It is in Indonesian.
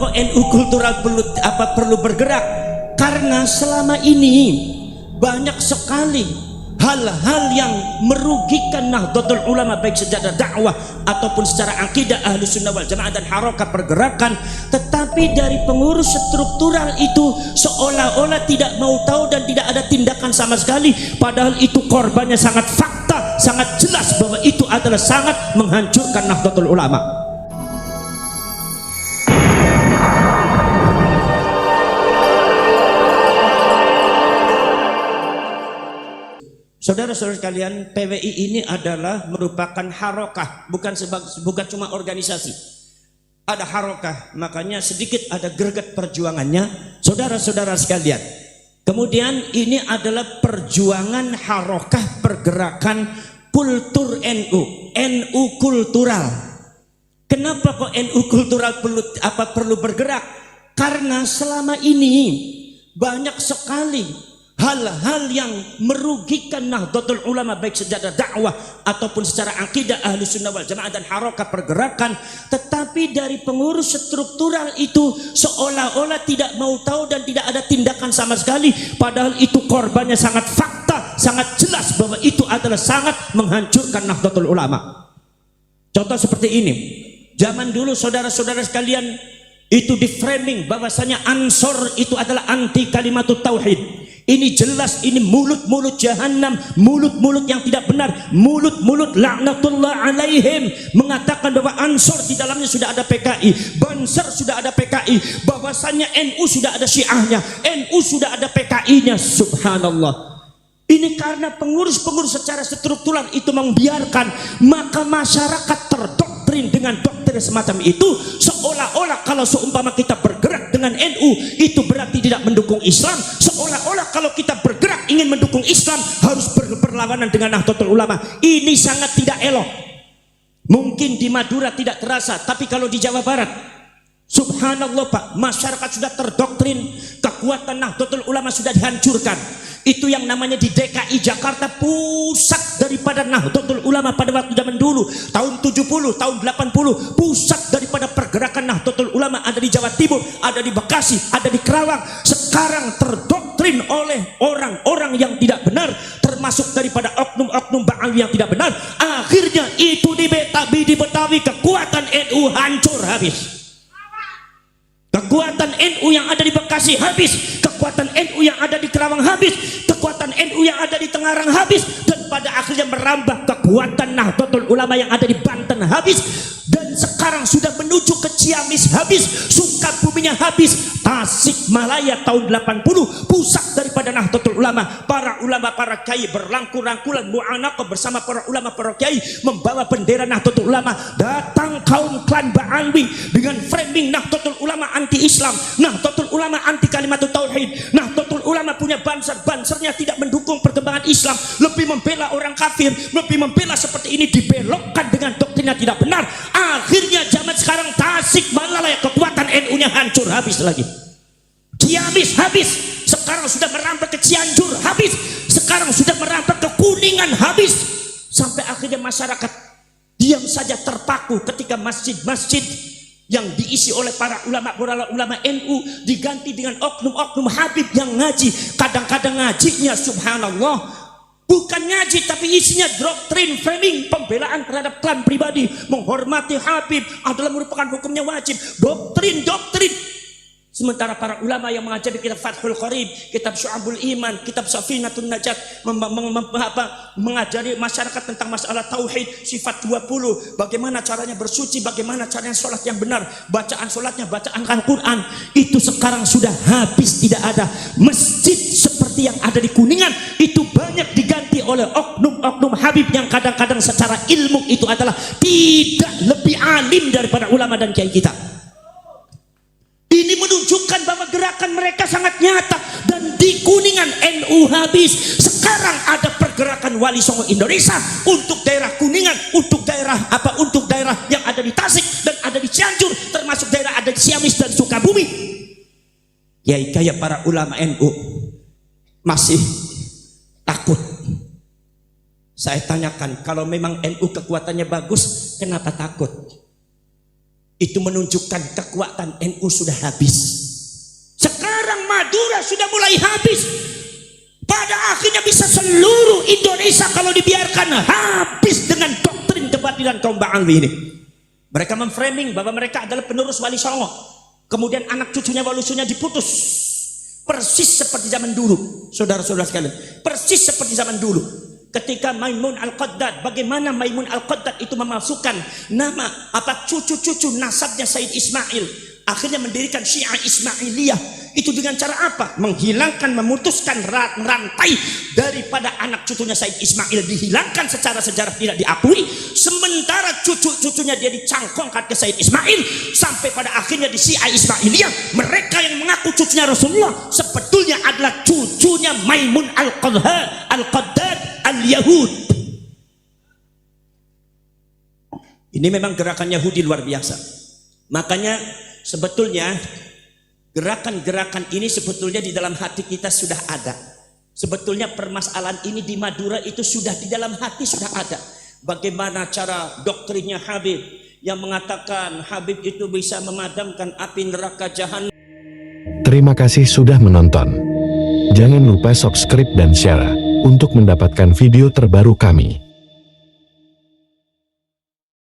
kok NU kultural perlu bergerak? Karena selama ini banyak sekali hal-hal yang merugikan Nahdlatul Ulama, baik secara dakwah ataupun secara akidah Ahlus Sunnah wal Jamaah dan harokat pergerakan. Tetapi dari pengurus struktural itu seolah-olah tidak mau tahu dan tidak ada tindakan sama sekali, padahal itu korbannya sangat fakta, sangat jelas bahwa itu adalah sangat menghancurkan Nahdlatul Ulama. Saudara-saudara sekalian, PWI ini adalah merupakan harokah, bukan cuma organisasi. Ada harokah, makanya sedikit ada greget perjuangannya, saudara-saudara sekalian. Kemudian ini adalah perjuangan harokah pergerakan kultur NU kultural. Kenapa kok NU kultural perlu bergerak? Karena selama ini banyak sekali hal-hal yang merugikan Nahdlatul Ulama, baik secara dakwah ataupun secara akidah Ahlus Sunnah wal Jamaah dan harokat pergerakan. Tetapi dari pengurus struktural itu seolah-olah tidak mau tahu dan tidak ada tindakan sama sekali, padahal itu korbannya sangat fakta, sangat jelas bahwa itu adalah sangat menghancurkan Nahdlatul Ulama. Contoh seperti ini, zaman dulu saudara-saudara sekalian itu di framing bahwasanya Ansor itu adalah anti kalimatut tauhid. Ini jelas, ini mulut-mulut jahanam, mulut-mulut yang tidak benar, mulut-mulut laknatullah alaihim, mengatakan bahwa Ansor di dalamnya sudah ada PKI, Banser sudah ada PKI, bahwasanya NU sudah ada Syiahnya, NU sudah ada PKI-nya. Subhanallah. Ini karena pengurus-pengurus secara struktural itu membiarkan, maka masyarakat terdoktrin dengan doktrin semacam itu, seolah-olah kalau seumpama kita bergerak dengan NU itu berarti tidak mendukung Islam, seolah-olah kalau kita bergerak ingin mendukung Islam harus berlawanan dengan Nahdlatul Ulama. Ini sangat tidak elok. Mungkin di Madura tidak terasa, tapi kalau di Jawa Barat, subhanallah Pak, masyarakat sudah terdoktrin, kekuatan Nahdlatul Ulama sudah dihancurkan. Itu yang namanya di DKI Jakarta, pusat daripada Nahdlatul Ulama pada waktu zaman dulu, tahun 70, tahun 80, pusat daripada pergerakan Nahdlatul Ulama ada di Jawa Timur, ada di Bekasi, ada di Kerawang. Sekarang terdoktrin oleh orang-orang yang tidak benar, termasuk daripada oknum-oknum Ba'awi yang tidak benar. Akhirnya itu di Betawi kekuatan NU hancur habis. Kekuatan NU yang ada di Bekasi habis, kekuatan NU yang ada di Kerawang habis, kekuatan NU yang ada di Tengarang habis, dan pada akhirnya merambah kekuatan Nahdlatul Ulama yang ada di Banten habis, dan sekarang sudah menuju ke Ciamis habis, Sukabuminya habis, Tasikmalaya tahun 80 pusat daripada Nahdlatul Ulama. Para ulama, para kiai berrangkul-rangkulan mu'anaqah bersama para ulama, para kiai membawa bendera Nahdlatul Ulama. Datang kaum klan Ba'alwi dengan framing Nahdlatul Ulama anti Islam, Nahdlatul Ulama anti kalimatut tauhid, Nahdlatul Ulama punya bansernya tidak mendukung perkembangan Islam, lebih membela orang kafir, lebih membela seperti ini, dibelokkan dengan doktrin yang tidak benar. Akhirnya zaman sekarang Tasikmalaya kekuatan NU-nya hancur habis lagi. Ciamis habis, sekarang sudah merambah ke Cianjur habis, sekarang sudah merambah ke Kuningan habis, sampai akhirnya masyarakat diam saja terpaku ketika masjid-masjid yang diisi oleh para ulama NU diganti dengan oknum-oknum Habib yang ngaji. Kadang-kadang ngajinya subhanallah bukan ngaji, tapi isinya doktrin framing pembelaan terhadap klan pribadi, menghormati Habib adalah merupakan hukumnya wajib, doktrin. Sementara para ulama yang mengajari kitab Fathul Qarib, kitab Syu'abul Iman, kitab Safinatun Najat, mengajari masyarakat tentang masalah tauhid, sifat 20, bagaimana caranya bersuci, bagaimana caranya sholat yang benar, bacaan sholatnya, bacaan Al-Quran, itu sekarang sudah habis, tidak ada. Masjid seperti yang ada di Kuningan itu banyak diganti oleh oknum-oknum Habib yang kadang-kadang secara ilmu itu adalah tidak lebih alim daripada ulama dan kiai kita. Ini menunjukkan bahwa gerakan mereka sangat nyata. Dan di Kuningan NU habis. Sekarang ada pergerakan Wali Songo Indonesia untuk daerah Kuningan, untuk daerah yang ada di Tasik dan ada di Cianjur, termasuk daerah ada di Ciamis dan Sukabumi. Kiai-kiai para ulama NU masih takut. Saya tanyakan, kalau memang NU kekuatannya bagus, kenapa takut? Itu menunjukkan kekuatan NU sudah habis. Sekarang Madura sudah mulai habis. Pada akhirnya bisa seluruh Indonesia kalau dibiarkan habis dengan doktrin kebatilan kaum Ba'alwi ini. Mereka memframing bahwa mereka adalah penerus Wali Songo. Kemudian anak cucunya Wali Songo diputus. Persis seperti zaman dulu, saudara-saudara sekalian. Persis seperti zaman dulu. Ketika Maimun Al-Qaddad, bagaimana Maimun Al-Qaddad itu memasukkan nama cucu-cucu nasabnya Said Ismail, akhirnya mendirikan Syiah Ismailiyah. Itu dengan cara apa? Menghilangkan, memutuskan rantai daripada anak cucunya Said Ismail, dihilangkan secara sejarah, tidak diakui. Sementara cucu-cucunya dia dicangkongkan ke Said Ismail, sampai pada akhirnya di Syiah Ismailiyah mereka yang mengaku cucunya Rasulullah sebetulnya adalah cucunya Maimun Al-Qaddad Al-Yahud. Ini memang gerakan Yahudi luar biasa. Makanya sebetulnya gerakan-gerakan ini sebetulnya di dalam hati kita sudah ada. Sebetulnya permasalahan ini di Madura itu sudah di dalam hati sudah ada. Bagaimana cara doktrinnya Habib yang mengatakan Habib itu bisa memadamkan api neraka jahanam. Terima kasih sudah menonton. Jangan lupa subscribe dan share untuk mendapatkan video terbaru kami.